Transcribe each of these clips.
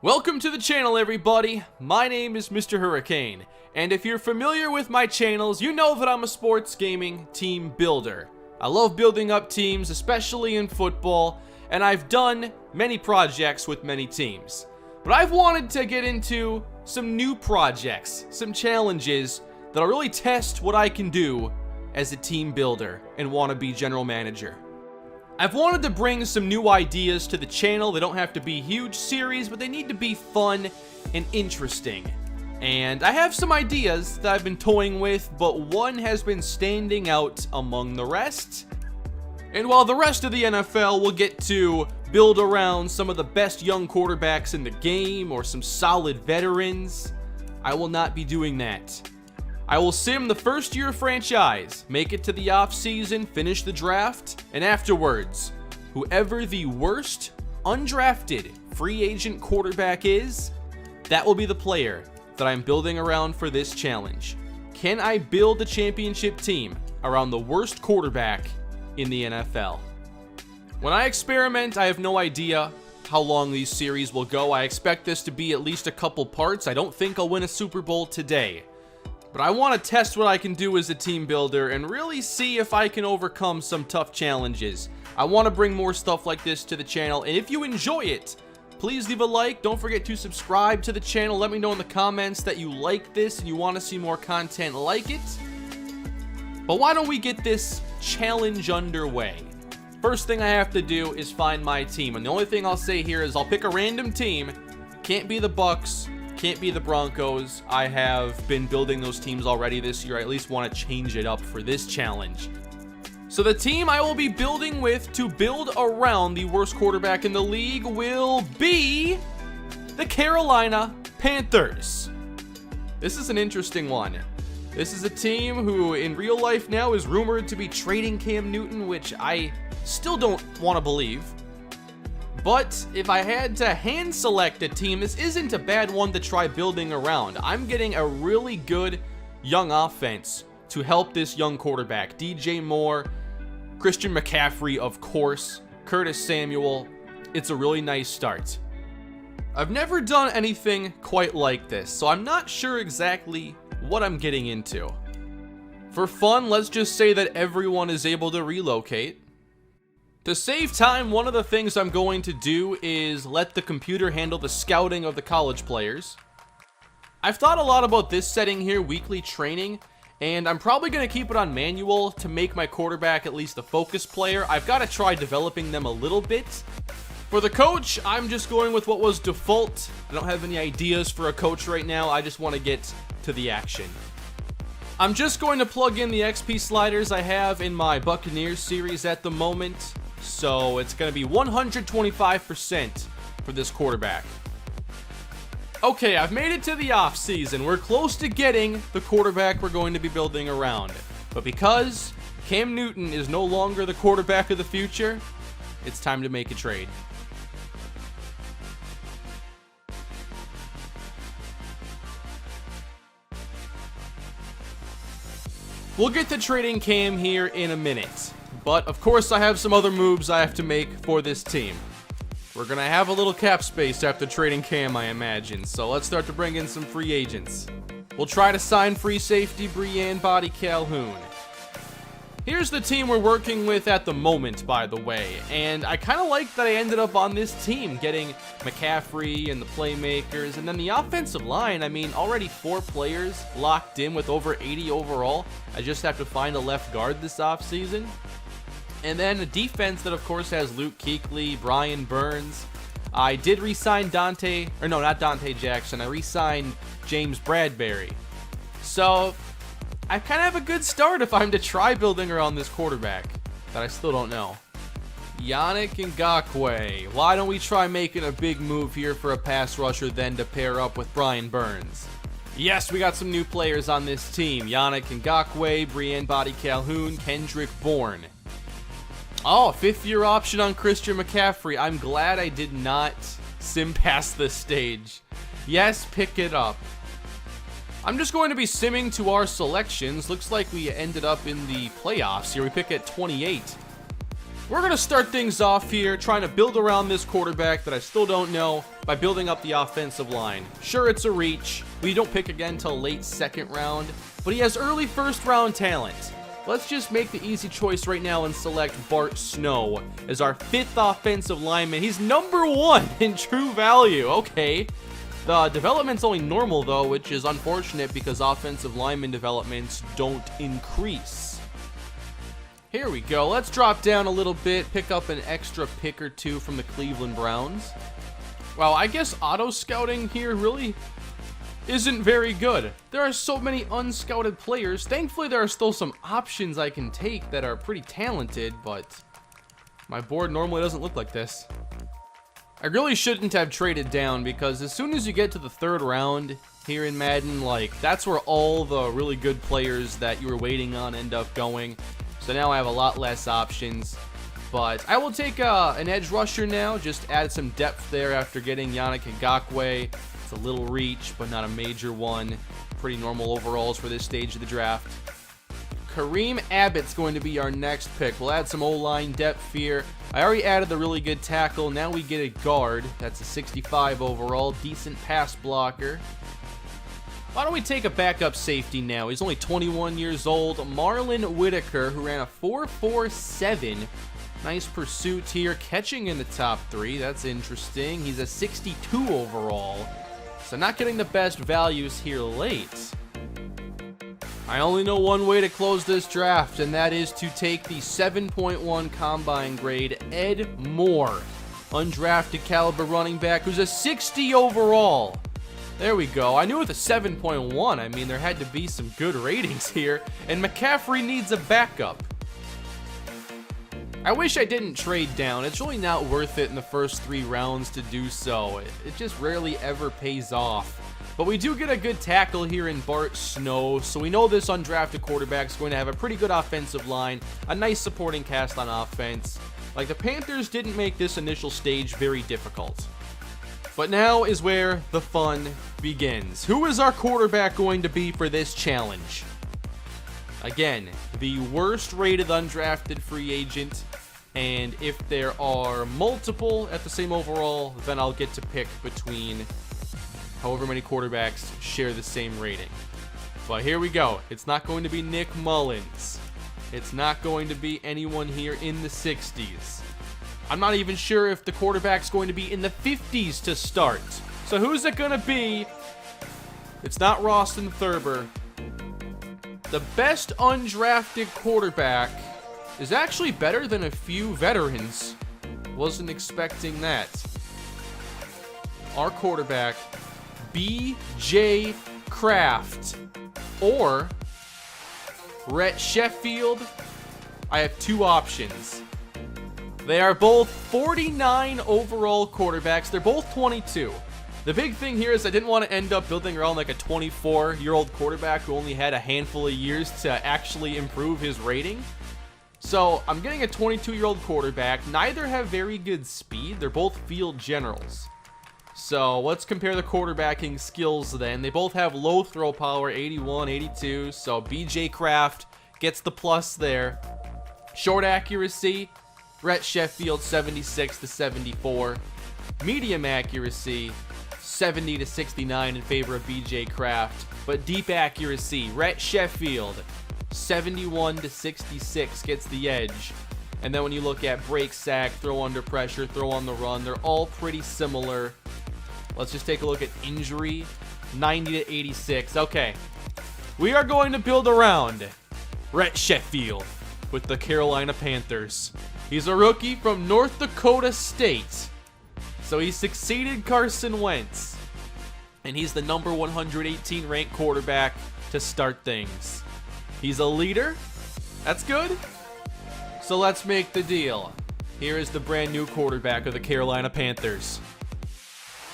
Welcome to the channel, everybody. My name is Mr. Hurricane, and if you're familiar with my channels, you know that I'm a sports gaming team builder. I love building up teams, especially in football, and I've done many projects with many teams. But I've wanted to get into some new projects, some challenges that'll really test what I can do as a team builder and wannabe general manager. I've wanted to bring some new ideas to the channel. They don't have to be huge series, but they need to be fun and interesting. And I have some ideas that I've been toying with, but one has been standing out among the rest. And while the rest of the NFL will get to build around some of the best young quarterbacks in the game or some solid veterans, I will not be doing that. I will sim the first year franchise, make it to the offseason, finish the draft, and afterwards, whoever the worst undrafted free agent quarterback is, that will be the player that I'm building around for this challenge. Can I build a championship team around the worst quarterback in the NFL? When I experiment, I have no idea how long these series will go. I expect this to be at least a couple parts. I don't think I'll win a Super Bowl today. But I want to test what I can do as a team builder and really see if I can overcome some tough challenges. I want to bring more stuff like this to the channel, and if you enjoy it, please leave a like. Don't forget to subscribe to the channel. Let me know in the comments that you like this and you want to see more content like it. But why don't we get this challenge underway? First thing I have to do is find my team, and the only thing I'll say here is I'll pick a random team. Can't be the Bucks. Can't be the Broncos. I have been building those teams already this year. I at least want to change it up for this challenge. So the team I will be building with to build around the worst quarterback in the league will be the Carolina Panthers. This is an interesting one. This is a team who in real life now is rumored to be trading Cam Newton, which I still don't want to believe. But if I had to hand select a team, this isn't a bad one to try building around. I'm getting a really good young offense to help this young quarterback. DJ Moore, Christian McCaffrey, of course, Curtis Samuel. It's a really nice start. I've never done anything quite like this, so I'm not sure exactly what I'm getting into. For fun, let's just say that everyone is able to relocate. To save time, one of the things I'm going to do is let the computer handle the scouting of the college players. I've thought a lot about this setting here, weekly training, and I'm probably going to keep it on manual to make my quarterback at least a focus player. I've got to try developing them a little bit. For the coach, I'm just going with what was default. I don't have any ideas for a coach right now. I just want to get to the action. I'm just going to plug in the XP sliders I have in my Buccaneers series at the moment. So it's going to be 125% for this quarterback. Okay, I've made it to the offseason. We're close to getting the quarterback we're going to be building around. But because Cam Newton is no longer the quarterback of the future, it's time to make a trade. We'll get to trading Cam here in a minute. But, of course, I have some other moves I have to make for this team. We're going to have a little cap space after trading Cam, I imagine. So let's start to bring in some free agents. We'll try to sign free safety Breanne Body Calhoun. Here's the team we're working with at the moment, by the way. And I kind of like that I ended up on this team, getting McCaffrey and the playmakers. And then the offensive line, I mean, already 4 players locked in with over 80 overall. I just have to find a left guard this offseason. And then a defense that, of course, has Luke Kuechly, Brian Burns. I did re-sign not Dante Jackson. I re-signed James Bradbury. So I kind of have a good start if I'm to try building around this quarterback that I still don't know. Yannick Ngakoue. Why don't we try making a big move here for a pass rusher then to pair up with Brian Burns? Yes, we got some new players on this team. Yannick Ngakoue, Breanne Body Calhoun, Kendrick Bourne. Oh, 5th-year option on Christian McCaffrey. I'm glad I did not sim past this stage. Yes, pick it up. I'm just going to be simming to our selections. Looks like we ended up in the playoffs here. We pick at 28. We're going to start things off here, trying to build around this quarterback that I still don't know, by building up the offensive line. Sure, it's a reach. We don't pick again until late second round, but he has early first round talent. Let's just make the easy choice right now and select Bart Snow as our 5th offensive lineman. He's number 1 in true value. Okay. The development's only normal though, which is unfortunate because offensive lineman developments don't increase. Here we go. Let's drop down a little bit, pick up an extra pick or 2 from the Cleveland Browns. Wow, I guess auto scouting here really isn't very good. There are so many unscouted players. Thankfully, there are still some options I can take that are pretty talented, but my board normally doesn't look like this. I really shouldn't have traded down because as soon as you get to the 3rd round here in Madden, like, that's where all the really good players that you were waiting on end up going. So now I have a lot less options. But I will take an edge rusher now, just add some depth there after getting Yannick Ngakoue. It's a little reach, but not a major one. Pretty normal overalls for this stage of the draft. Kareem Abbott's going to be our next pick. We'll add some O-line depth here. I already added the really good tackle. Now we get a guard. That's a 65 overall. Decent pass blocker. Why don't we take a backup safety now? He's only 21 years old. Marlon Whitaker, who ran a 4.47. Nice pursuit here. Catching in the top 3. That's interesting. He's a 62 overall. So not getting the best values here late. I only know one way to close this draft, and that is to take the 7.1 combine grade Ed Moore, undrafted caliber running back who's a 60 overall. There we go. I knew with a 7.1, I mean, there had to be some good ratings here, and McCaffrey needs a backup. I wish I didn't trade down. It's really not worth it in the first 3 rounds to do so. It just rarely ever pays off. But we do get a good tackle here in Bart Snow, so we know this undrafted quarterback is going to have a pretty good offensive line, a nice supporting cast on offense. Like, the Panthers didn't make this initial stage very difficult. But now is where the fun begins. Who is our quarterback going to be for this challenge? Again, the worst rated undrafted free agent, and if there are multiple at the same overall, then I'll get to pick between however many quarterbacks share the same rating. But here we go. It's not going to be Nick Mullins. It's not going to be anyone here in the 60s. I'm not even sure if the quarterback's going to be in the 50s to start. So who's it going to be? It's not Roston Thurber. The best undrafted quarterback is actually better than a few veterans. Wasn't expecting that. Our quarterback, B.J. Kraft or Rhett Sheffield. I have 2 options. They are both 49 overall quarterbacks. They're both 22. The big thing here is I didn't want to end up building around like a 24-year-old quarterback who only had a handful of years to actually improve his rating. So I'm getting a 22-year-old quarterback. Neither have very good speed. They're both field generals. So let's compare the quarterbacking skills then. They both have low throw power, 81, 82. So B.J. Kraft gets the plus there. Short accuracy, Rhett Sheffield, 76 to 74. Medium accuracy, 70 to 69 in favor of B.J. Kraft. But deep accuracy, Rhett Sheffield, 71 to 66 gets the edge. And then when you look at break, sack, throw under pressure, throw on the run, they're all pretty similar. Let's just take a look at injury, 90 to 86. Okay, we are going to build around Rhett Sheffield with the Carolina Panthers. He's a rookie from North Dakota State. So he succeeded Carson Wentz. And he's the number 118 ranked quarterback to start things. He's a leader. That's good. So let's make the deal. Here is the brand new quarterback of the Carolina Panthers.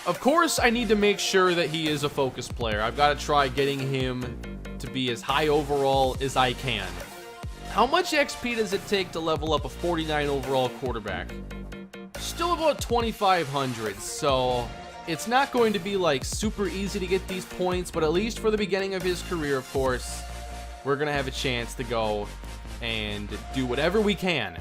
Of course, I need to make sure that he is a focus player. I've got to try getting him to be as high overall as I can. How much XP does it take to level up a 49 overall quarterback? Still about 2,500, so it's not going to be like super easy to get these points, but at least for the beginning of his career, of course, we're going to have a chance to go and do whatever we can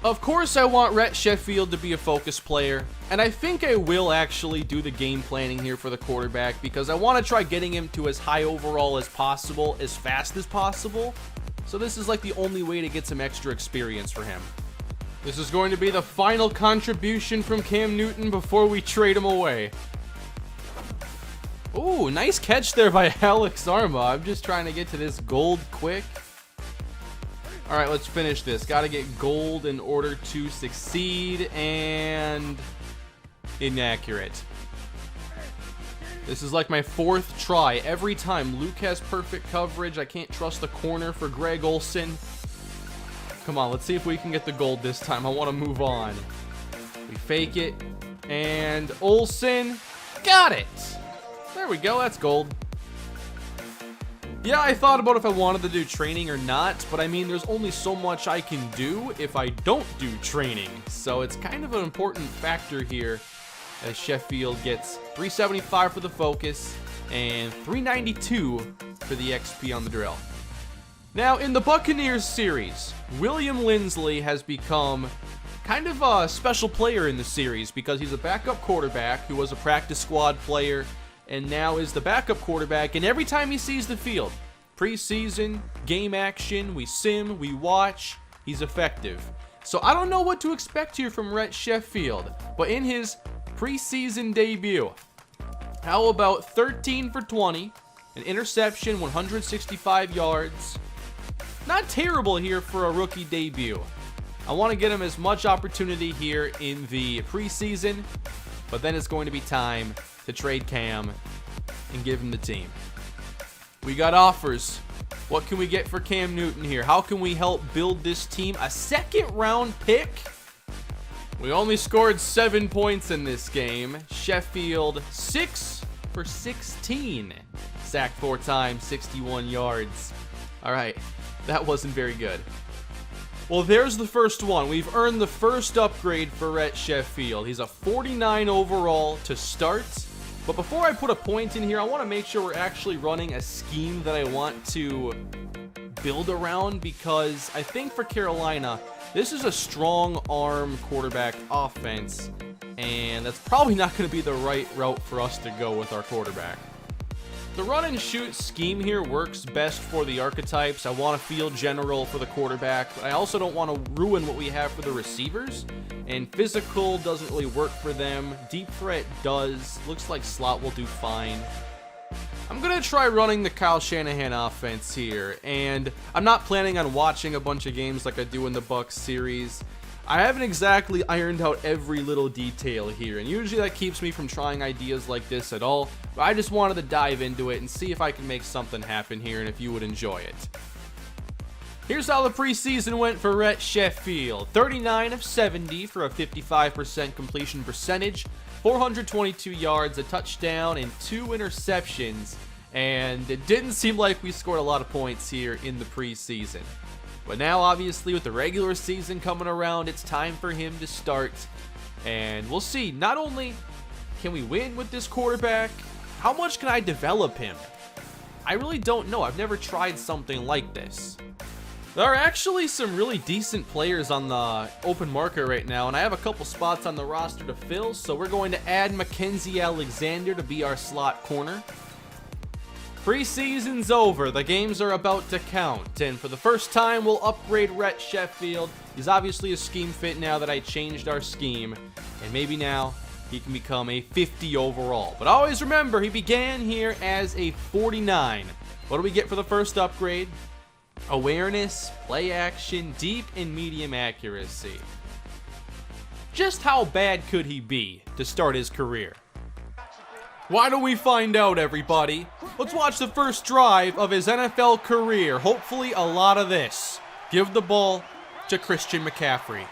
Of course, I want Rhett Sheffield to be a focus player, and I think I will actually do the game planning here for the quarterback because I want to try getting him to as high overall as possible, as fast as possible. So this is like the only way to get some extra experience for him. This is going to be the final contribution from Cam Newton before we trade him away. Ooh, nice catch there by Alex Arma. I'm just trying to get to this gold quick. All right, let's finish this. Got to get gold in order to succeed, and inaccurate. This is like my 4th try. Every time Luke has perfect coverage. I can't trust the corner for Greg Olsen. Come on, let's see if we can get the gold this time. I want to move on. We fake it, and Olsen got it. There we go, that's gold. Yeah, I thought about if I wanted to do training or not, but I mean, there's only so much I can do if I don't do training. So it's kind of an important factor here as Sheffield gets 375 for the focus and 392 for the XP on the drill. Now, in the Buccaneers series, William Linsley has become kind of a special player in the series because he's a backup quarterback who was a practice squad player and now is the backup quarterback, and every time he sees the field, preseason, game action, we sim, we watch, he's effective. So I don't know what to expect here from Rhett Sheffield, but in his preseason debut, how about 13 for 20, an interception, 165 yards. Not terrible here for a rookie debut. I want to get him as much opportunity here in the preseason, but then it's going to be time to trade Cam and give him the team. We got offers. What can we get for Cam Newton here? How can we help build this team? A 2nd round pick? We only scored 7 points in this game. Sheffield 6 for 16. Sacked 4 times, 61 yards. All right, that wasn't very good. Well, there's the first one. We've earned the first upgrade for Rhett Sheffield. He's a 49 overall to start. But before I put a point in here, I want to make sure we're actually running a scheme that I want to build around, because I think for Carolina, this is a strong arm quarterback offense, and that's probably not going to be the right route for us to go with our quarterback. The run and shoot scheme here works best for the archetypes. I want a field general for the quarterback, but I also don't want to ruin what we have for the receivers. And physical doesn't really work for them. Deep threat does. Looks like slot will do fine. I'm going to try running the Kyle Shanahan offense here, and I'm not planning on watching a bunch of games like I do in the Bucs series. I haven't exactly ironed out every little detail here, and usually that keeps me from trying ideas like this at all, but I just wanted to dive into it and see if I can make something happen here and if you would enjoy it. Here's how the preseason went for Rhett Sheffield. 39 of 70 for a 55% completion percentage, 422 yards, a touchdown, and 2 interceptions, and it didn't seem like we scored a lot of points here in the preseason. But now, obviously, with the regular season coming around, it's time for him to start. And we'll see. Not only can we win with this quarterback, how much can I develop him? I really don't know. I've never tried something like this. There are actually some really decent players on the open market right now, and I have a couple spots on the roster to fill, so we're going to add Mackenzie Alexander to be our slot corner. Preseason's over, the games are about to count, and for the first time we'll upgrade Rhett Sheffield. He's obviously a scheme fit now that I changed our scheme, and maybe now he can become a 50 overall. But always remember, he began here as a 49. What do we get for the first upgrade? Awareness, play action, deep and medium accuracy. Just how bad could he be to start his career? Why don't we find out, everybody? Let's watch the first drive of his NFL career. Hopefully a lot of this. Give the ball to Christian McCaffrey.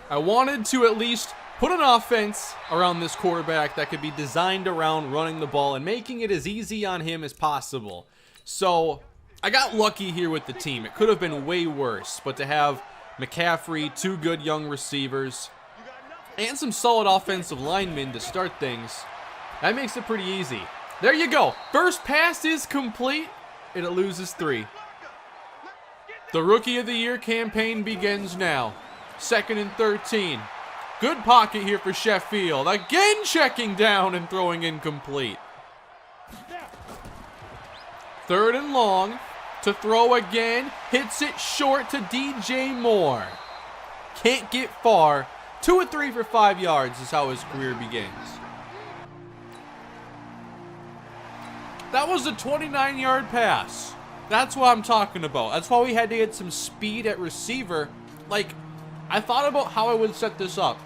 I wanted to at least put an offense around this quarterback that could be designed around running the ball and making it as easy on him as possible. So I got lucky here with the team. It could have been way worse, but to have McCaffrey, 2 good young receivers, and some solid offensive linemen to start things, that makes it pretty easy. There you go. First pass is complete, and it loses 3. The Rookie of the Year campaign begins now. 2nd and 13. Good pocket here for Sheffield. Again checking down and throwing incomplete. 3rd and long. To throw again. Hits it short to DJ Moore. Can't get far. 2 of 3 for 5 yards is how his career begins. That was a 29-yard pass. That's what I'm talking about. That's why we had to get some speed at receiver. Like, I thought about how I would set this up.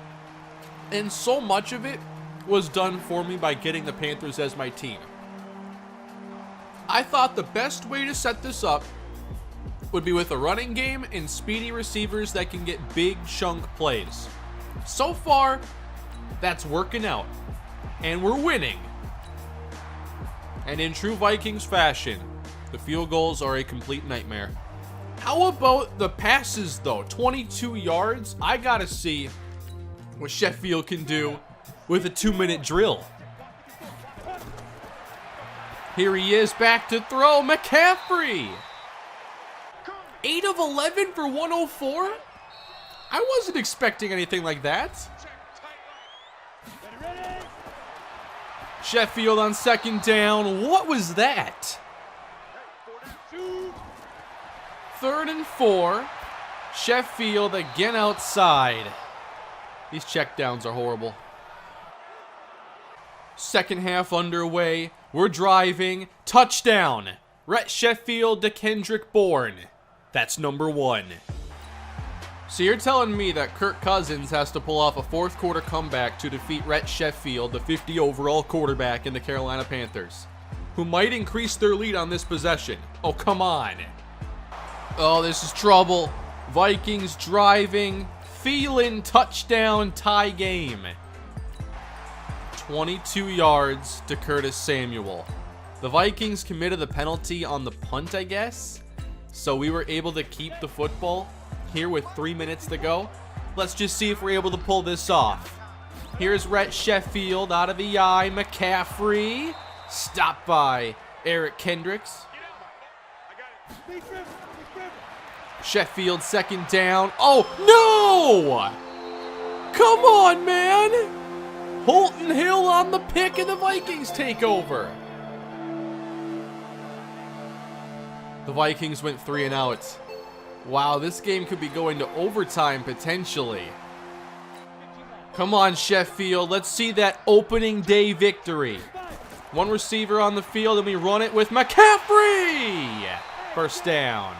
And so much of it was done for me by getting the Panthers as my team. I thought the best way to set this up would be with a running game and speedy receivers that can get big chunk plays. So far, that's working out. And we're winning. And in true Vikings fashion, the field goals are a complete nightmare. How about the passes, though? 22 yards? I gotta see what Sheffield can do with a 2-minute drill. Here he is, back to throw. McCaffrey! 8 of 11 for 104? I wasn't expecting anything like that. Sheffield on 2nd down. What was that? 3rd and 4. Sheffield again outside. These checkdowns are horrible. Second half underway. We're driving. Touchdown. Rhett Sheffield to Kendrick Bourne. That's number 1. So you're telling me that Kirk Cousins has to pull off a 4th quarter comeback to defeat Rhett Sheffield, the 50 overall quarterback in the Carolina Panthers, who might increase their lead on this possession. Oh, come on. Oh, this is trouble. Vikings driving. Thielen touchdown, tie game. 22 yards to Curtis Samuel. The Vikings committed the penalty on the punt, I guess. So we were able to keep the football here with 3 minutes to go. Let's just see if we're able to pull this off. Here's Rhett Sheffield out of the eye. McCaffrey. Stopped by Eric Kendricks. Sheffield 2nd down. Oh, no! Come on, man! Holton Hill on the pick and the Vikings take over. The Vikings went 3 and out. Wow, this game could be going to overtime potentially. Come on, Sheffield. Let's see that opening day victory. 1 receiver on the field, and we run it with McCaffrey. 1st down.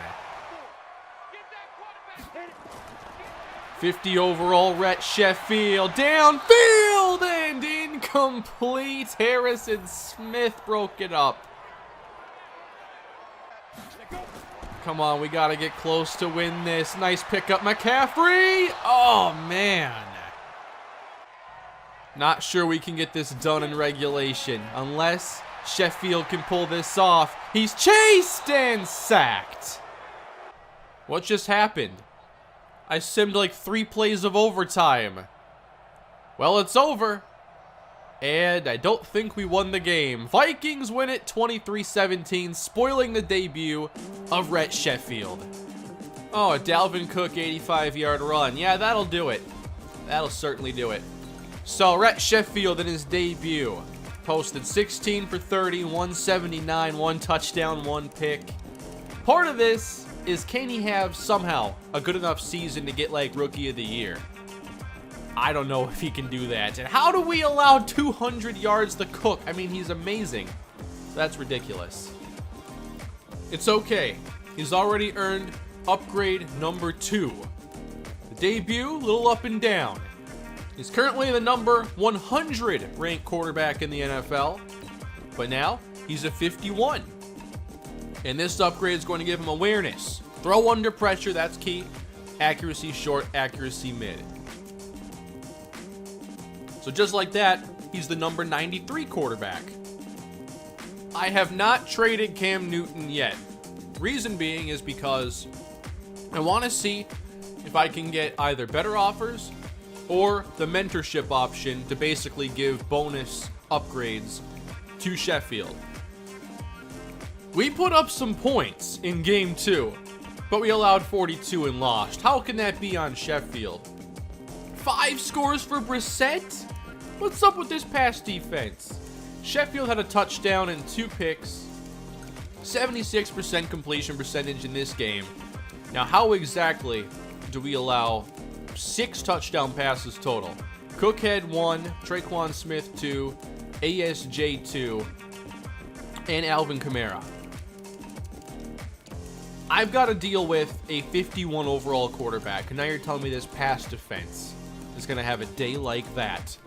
50 overall, Rhett Sheffield. Downfield and incomplete. Harrison Smith broke it up. Come on, we got to get close to win this. Nice pickup, McCaffrey. Oh, man. Not sure we can get this done in regulation unless Sheffield can pull this off. He's chased and sacked. What just happened? I simmed like 3 plays of overtime. Well, it's over. And I don't think we won the game. Vikings win it 23-17, spoiling the debut of Rhett Sheffield. Oh, a Dalvin Cook 85-yard run. Yeah, that'll do it. That'll certainly do it. So, Rhett Sheffield in his debut posted 16 for 30, 179, 1 touchdown, 1 pick. Part of this is, can he have somehow a good enough season to get like Rookie of the Year? I don't know if he can do that. And how do we allow 200 yards to Cook? I mean, he's amazing. That's ridiculous. It's okay. He's already earned upgrade number 2. The debut, a little up and down. He's currently the number 100 ranked quarterback in the NFL. But now, he's a 51. And this upgrade is going to give him awareness. Throw under pressure, that's key. Accuracy short, accuracy mid. So just like that, he's the number 93 quarterback. I have not traded Cam Newton yet. Reason being is because I want to see if I can get either better offers or the mentorship option to basically give bonus upgrades to Sheffield. We put up some points in game 2. but we allowed 42 and lost. How can that be on Sheffield? 5 scores for Brissett? What's up with this pass defense? Sheffield had a touchdown and 2 picks. 76% completion percentage in this game. Now, how exactly do we allow 6 touchdown passes total? Cook had 1, Traquan Smith 2, ASJ 2, and Alvin Kamara. I've got to deal with a 51 overall quarterback, and now you're telling me this pass defense is going to have a day like that.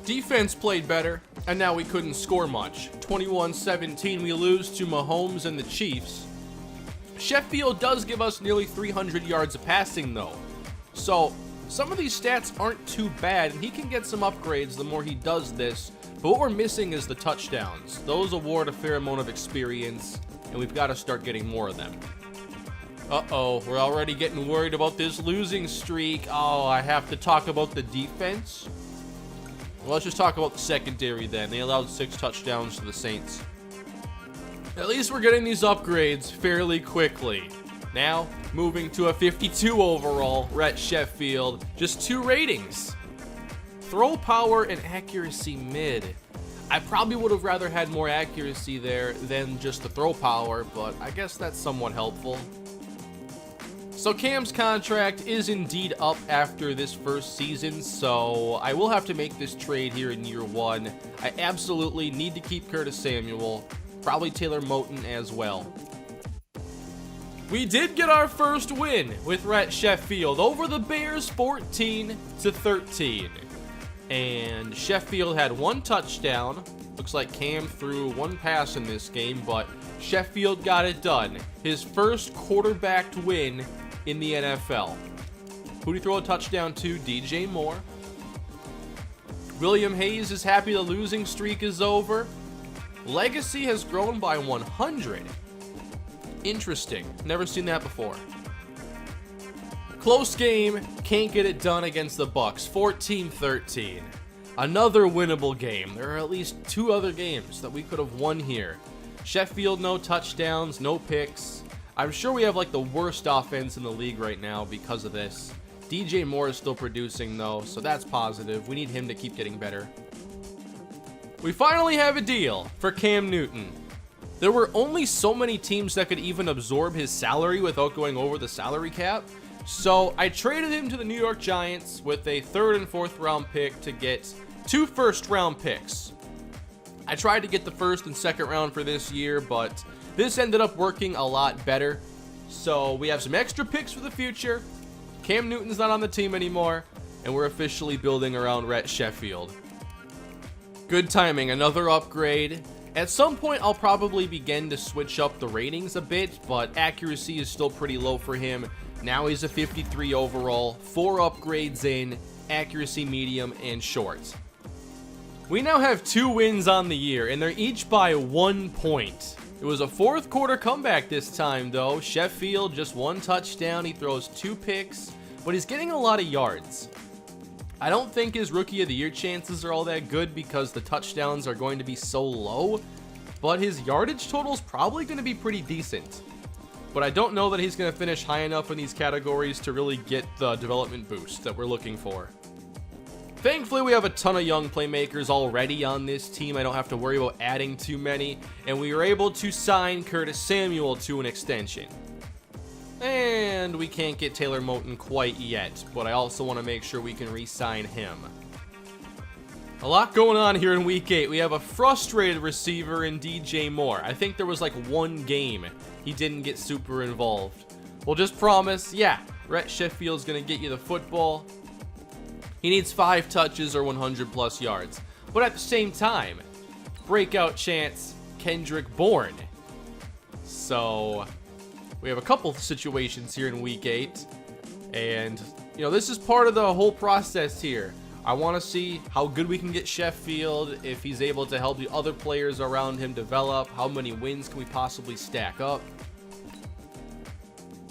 Defense played better, and now we couldn't score much. 21-17, we lose to Mahomes and the Chiefs. Sheffield does give us nearly 300 yards of passing, though. So, some of these stats aren't too bad, and he can get some upgrades the more he does this. But what we're missing is the touchdowns. Those award a fair amount of experience, and we've got to start getting more of them. Uh-oh, we're already getting worried about this losing streak. Oh, I have to talk about the defense? Well, let's just talk about the secondary then. They allowed 6 touchdowns to the Saints. At least we're getting these upgrades fairly quickly. Now, moving to a 52 overall, Rhett Sheffield. Just 2 ratings. Throw power and accuracy mid. I probably would have rather had more accuracy there than just the throw power, but I guess that's somewhat helpful. So Cam's contract is indeed up after this first season, so I will have to make this trade here in year 1. I absolutely need to keep Curtis Samuel, probably Taylor Moton as well. We did get our first win with Rhett Sheffield over the Bears 14-13. And Sheffield had 1 touchdown. Looks like Cam threw 1 pass in this game, but Sheffield got it done. His first quarterbacked win in the NFL. Who'd he throw a touchdown to? DJ Moore. William Hayes is happy the losing streak is over. Legacy has grown by 100. Interesting. Never seen that before. Close game. Can't get it done against the Bucks. 14-13. Another winnable game. There are at least 2 other games that we could have won here. Sheffield, no touchdowns, no picks. I'm sure we have like the worst offense in the league right now because of this. DJ Moore is still producing though, so that's positive. We need him to keep getting better. We finally have a deal for Cam Newton. There were only so many teams that could even absorb his salary without going over the salary cap. So I traded him to the New York Giants with a 3rd and 4th round pick to get 2 first round picks. I tried to get the 1st and 2nd round for this year, but this ended up working a lot better. So we have some extra picks for the future. Cam Newton's not on the team anymore, and we're officially building around Rhett Sheffield. Good timing, another upgrade. At some point, I'll probably begin to switch up the ratings a bit, but accuracy is still pretty low for him. Now he's a 53 overall, 4 upgrades in, accuracy medium and short. We now have 2 wins on the year, and they're each by 1 point. It was a 4th quarter comeback this time, though. Sheffield, just 1 touchdown. He throws 2 picks, but he's getting a lot of yards. I don't think his Rookie of the Year chances are all that good because the touchdowns are going to be so low, but his yardage total is probably going to be pretty decent. But I don't know that he's going to finish high enough in these categories to really get the development boost that we're looking for. Thankfully, we have a ton of young playmakers already on this team. I don't have to worry about adding too many, and we were able to sign Curtis Samuel to an extension. And we can't get Taylor Moton quite yet, but I also want to make sure we can re-sign him. A lot going on here in Week 8. We have a frustrated receiver in DJ Moore. I think there was like 1 game he didn't get super involved. We'll just promise, yeah, Rhett Sheffield's going to get you the football. He needs 5 touches or 100 plus yards. But at the same time, breakout chance, Kendrick Bourne. So we have a couple situations here in Week 8. And, you know, this is part of the whole process here. I want to see how good we can get Sheffield, if he's able to help the other players around him develop, how many wins can we possibly stack up.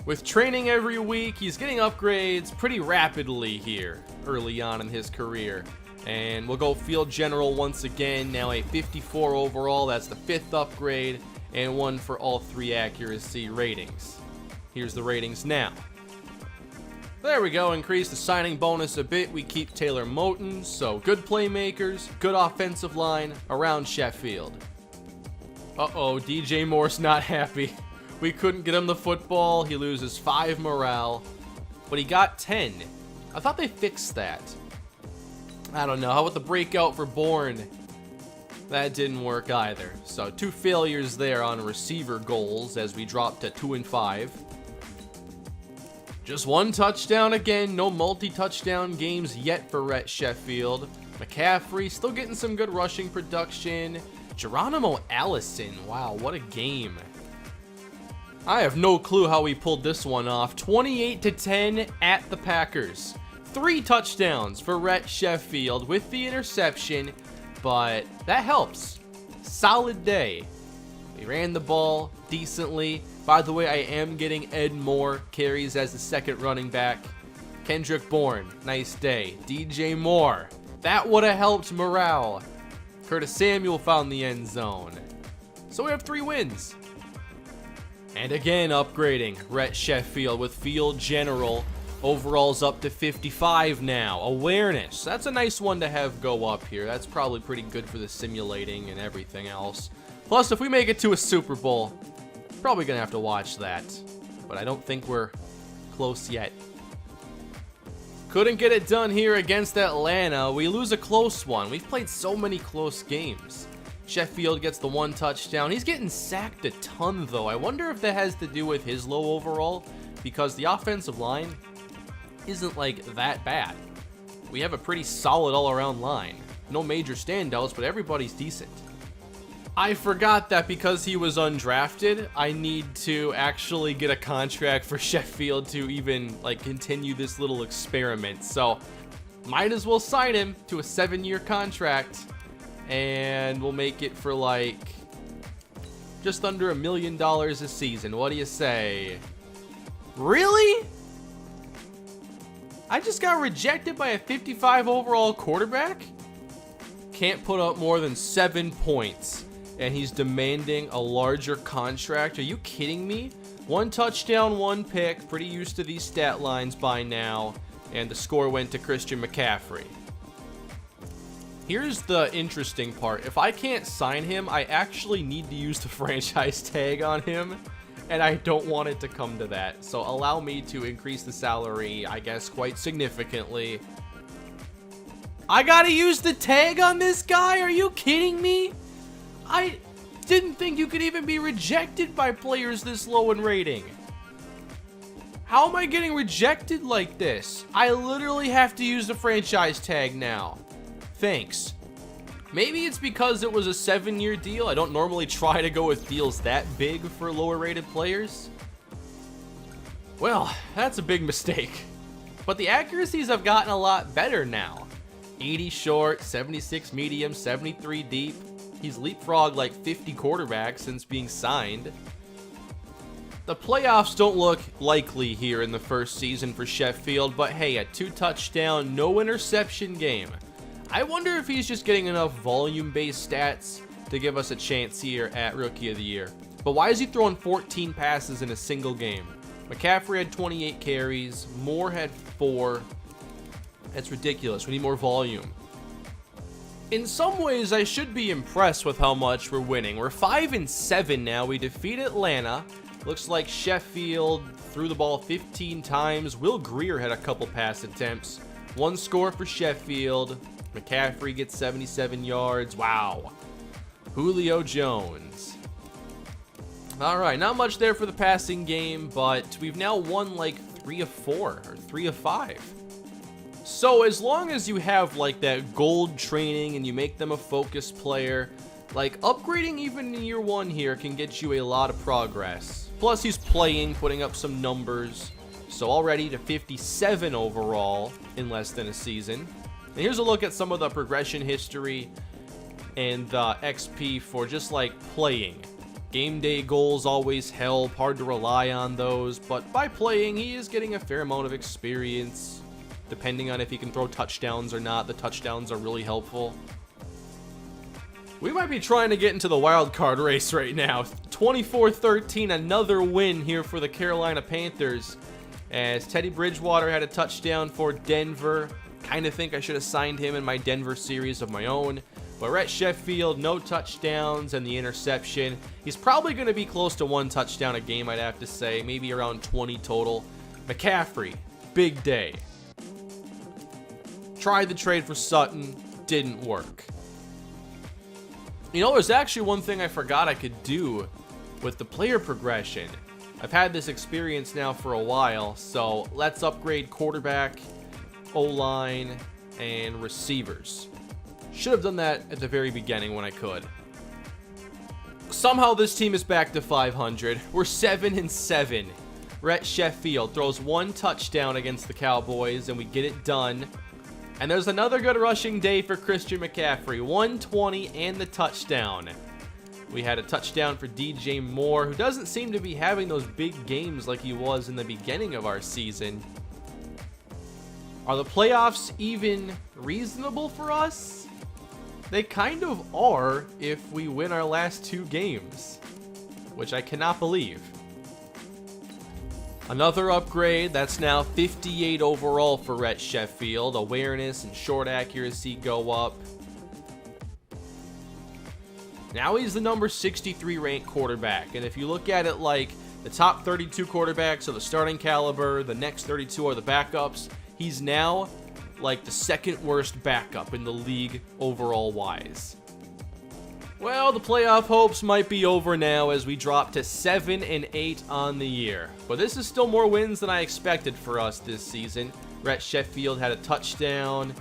With training every week, he's getting upgrades pretty rapidly here early on in his career. And we'll go Field General once again, now a 54 overall, that's the 5th upgrade, and 1 for all 3 accuracy ratings. Here's the ratings now. There we go, increase the signing bonus a bit. We keep Taylor Moton, so good playmakers, good offensive line around Sheffield. Uh-oh, DJ Moore's not happy. We couldn't get him the football. He loses 5 morale, but he got 10. I thought they fixed that. I don't know. How about the breakout for Bourne? That didn't work either. So 2 failures there on receiver goals as we dropped to 2 and 5. Just 1 touchdown again. No multi-touchdown games yet for Rhett Sheffield. McCaffrey still getting some good rushing production. Geronimo Allison. Wow, what a game. I have no clue how we pulled this one off. 28-10 at the Packers. 3 touchdowns for Rhett Sheffield with the interception, but that helps. Solid day. We ran the ball decently. By the way, I am getting Ed Moore carries as the second running back. Kendrick Bourne, nice day. DJ Moore, that would have helped morale. Curtis Samuel found the end zone. So we have 3 wins. And again, upgrading Rhett Sheffield with Field General. Overall's up to 55 now. Awareness, that's a nice one to have go up here. That's probably pretty good for the simulating and everything else. Plus, if we make it to a Super Bowl, probably gonna have to watch that. But I don't think we're close yet. Couldn't get it done here against Atlanta. We lose a close one. We've played so many close games. Sheffield gets the 1 touchdown. He's getting sacked a ton, though. I wonder if that has to do with his low overall, because the offensive line isn't like that bad. We have a pretty solid all-around line. No major standouts, but everybody's decent. I forgot that because he was undrafted, I need to actually get a contract for Sheffield to even like continue this little experiment. So might as well sign him to a 7-year contract, and we'll make it for like just under $1 million a season. What do you say? Really? I just got rejected by a 55 overall quarterback? Can't put up more than 7 points. And he's demanding a larger contract. Are you kidding me? 1 touchdown, 1 pick. Pretty used to these stat lines by now. And the score went to Christian McCaffrey. Here's the interesting part. If I can't sign him, I actually need to use the franchise tag on him. And I don't want it to come to that. So allow me to increase the salary, I guess, quite significantly. I gotta use the tag on this guy? Are you kidding me? I didn't think you could even be rejected by players this low in rating. How am I getting rejected like this? I literally have to use the franchise tag now. Thanks. Maybe it's because it was a 7-year deal. I don't normally try to go with deals that big for lower rated players. Well, that's a big mistake. But the accuracies have gotten a lot better now. 80 short, 76 medium, 73 deep. He's leapfrogged like 50 quarterbacks since being signed. The playoffs don't look likely here in the first season for Sheffield, but hey, a 2-touchdown, no interception game. I wonder if he's just getting enough volume-based stats to give us a chance here at Rookie of the Year. But why is he throwing 14 passes in a single game? McCaffrey had 28 carries, Moore had 4. That's ridiculous. We need more volume. In some ways, I should be impressed with how much we're winning. We're 5-7 now. We defeat Atlanta. Looks like Sheffield threw the ball 15 times. Will Greer had a couple pass attempts. 1 score for Sheffield. McCaffrey gets 77 yards. Wow. Julio Jones. All right, not much there for the passing game, but we've now won like 3 of 4 or 3 of 5. So as long as you have like that gold training and you make them a focus player, like upgrading even in year 1 here can get you a lot of progress. Plus he's playing, putting up some numbers. So already to 57 overall in less than a season. And here's a look at some of the progression history and the XP for just like playing. Game day goals always help, hard to rely on those, but by playing he is getting a fair amount of experience. Depending on if he can throw touchdowns or not, the touchdowns are really helpful. We might be trying to get into the wild card race right now. 24-13, another win here for the Carolina Panthers. As Teddy Bridgewater had a touchdown for Denver. Kind of think I should have signed him in my Denver series of my own. But Rhett Sheffield, no touchdowns and the interception. He's probably going to be close to 1 touchdown a game, I'd have to say. Maybe around 20 total. McCaffrey, big day. Tried the trade for Sutton, didn't work. You know, there's actually one thing I forgot I could do with the player progression. I've had this experience now for a while, so let's upgrade quarterback, O-line, and receivers. Should have done that at the very beginning when I could. Somehow this team is back to 500. We're 7-7. Rhett Sheffield throws 1 touchdown against the Cowboys, and we get it done. And there's another good rushing day for Christian McCaffrey. 120 and the touchdown. We had a touchdown for DJ Moore, who doesn't seem to be having those big games like he was in the beginning of our season. Are the playoffs even reasonable for us? They kind of are if we win our last 2 games, which I cannot believe. Another upgrade, that's now 58 overall for Rhett Sheffield. Awareness and short accuracy go up. Now he's the number 63 ranked quarterback. And if you look at it like the top 32 quarterbacks are the starting caliber, the next 32 are the backups, he's now like the 2nd worst backup in the league overall wise. Well, the playoff hopes might be over now as we drop to 7-8 on the year. But this is still more wins than I expected for us this season. Rhett Sheffield had a touchdown.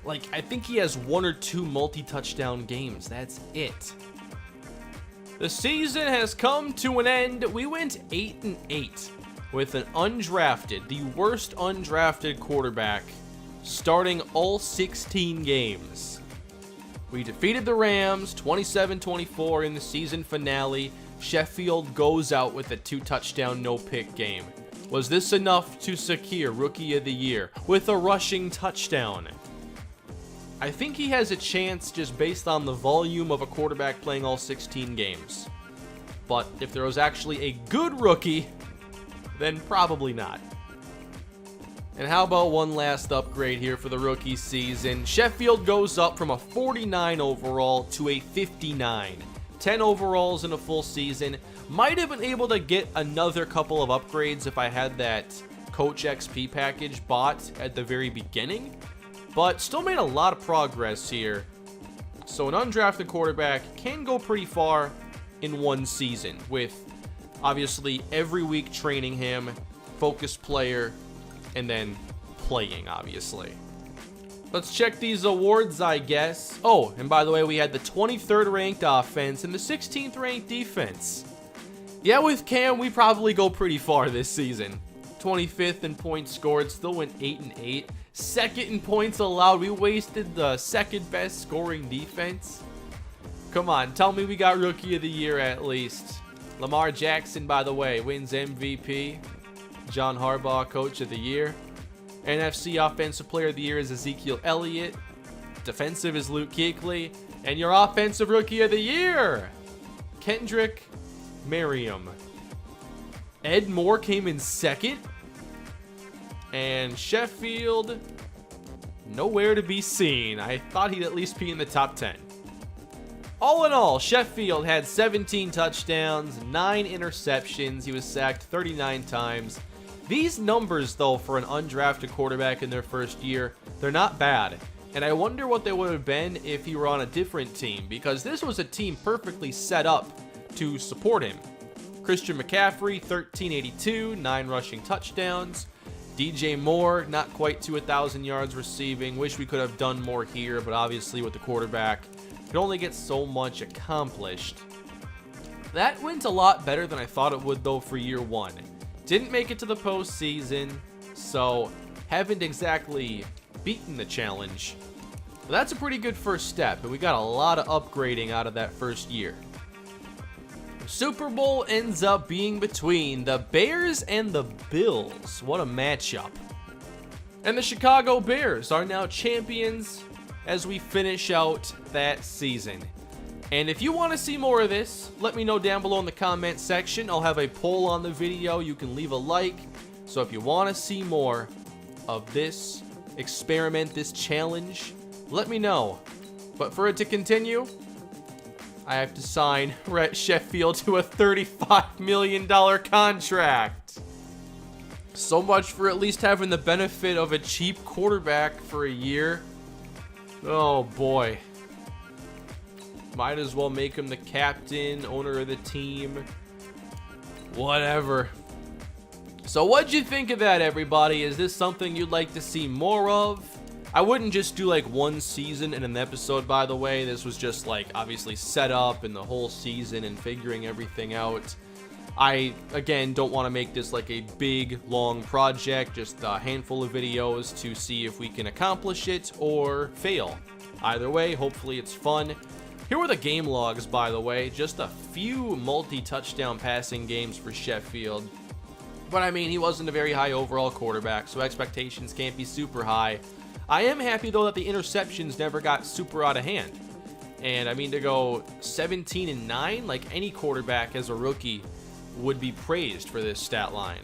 I think he has 1 or 2 multi-touchdown games. That's it. The season has come to an end. We went 8-8 with an undrafted, the worst undrafted quarterback, starting all 16 games. We defeated the Rams 27-24 in the season finale. Sheffield goes out with a 2-touchdown, no-pick game. Was this enough to secure Rookie of the Year with a rushing touchdown? I think he has a chance just based on the volume of a quarterback playing all 16 games. But if there was actually a good rookie, then probably not. And how about one last upgrade here for the rookie season? Sheffield goes up from a 49 overall to a 59. 10 overalls in a full season. Might have been able to get another couple of upgrades if I had that Coach XP package bought at the very beginning. But still made a lot of progress here. So an undrafted quarterback can go pretty far in one season with obviously every week training him, focused player, and then playing, obviously. Let's check these awards, I guess. Oh, and by the way, we had the 23rd ranked offense and the 16th ranked defense. Yeah, with Cam, we probably go pretty far this season. 25th in points scored, still went 8-8. 2nd in points allowed, we wasted the 2nd best scoring defense. Come on, tell me we got Rookie of the Year at least. Lamar Jackson, by the way, wins MVP. John Harbaugh, Coach of the Year. NFC Offensive Player of the Year is Ezekiel Elliott. Defensive is Luke Kuechly. And your Offensive Rookie of the Year, Kendrick Merriam. Ed Moore came in 2nd. And Sheffield, nowhere to be seen. I thought he'd at least be in the top 10. All in all, Sheffield had 17 touchdowns, 9 interceptions. He was sacked 39 times. These numbers, though, for an undrafted quarterback in their first year, they're not bad. And I wonder what they would have been if he were on a different team, because this was a team perfectly set up to support him. Christian McCaffrey, 1382, 9 rushing touchdowns. DJ Moore, not quite to 1,000 yards receiving. Wish we could have done more here, but obviously with the quarterback, could only get so much accomplished. That went a lot better than I thought it would, though, for year 1. Didn't make it to the postseason, so haven't exactly beaten the challenge. But that's a pretty good first step, and we got a lot of upgrading out of that first year. The Super Bowl ends up being between the Bears and the Bills. What a matchup. And the Chicago Bears are now champions as we finish out that season. And if you want to see more of this, let me know down below in the comment section. I'll have a poll on the video. You can leave a like. So if you want to see more of this experiment, this challenge, let me know. But for it to continue, I have to sign Rhett Sheffield to a $35 million contract. So much for at least having the benefit of a cheap quarterback for a year. Oh boy. Might as well make him the captain, owner of the team. Whatever. So what'd you think of that, everybody? Is this something you'd like to see more of? I wouldn't just do like one season in an episode, by the way. This was just like obviously set up in the whole season and figuring everything out. I, again, don't want to make this like a big, long project, just a handful of videos to see if we can accomplish it or fail. Either way, hopefully it's fun. Here were the game logs, by the way. Just a few multi-touchdown passing games for Sheffield. But I mean, he wasn't a very high overall quarterback, so expectations can't be super high. I am happy, though, that the interceptions never got super out of hand. And I mean, to go 17-9, like any quarterback as a rookie would be praised for this stat line.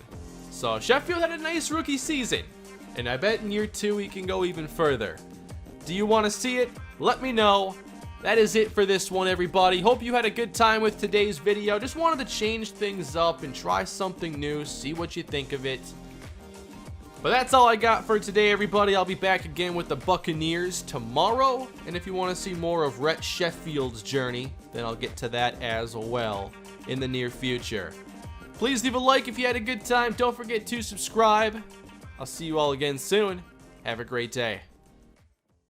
So Sheffield had a nice rookie season, and I bet in year 2 he can go even further. Do you want to see it? Let me know. That is it for this one, everybody. Hope you had a good time with today's video. Just wanted to change things up and try something new, see what you think of it. But that's all I got for today, everybody. I'll be back again with the Buccaneers tomorrow. And if you want to see more of Rhett Sheffield's journey, then I'll get to that as well in the near future. Please leave a like if you had a good time. Don't forget to subscribe. I'll see you all again soon. Have a great day.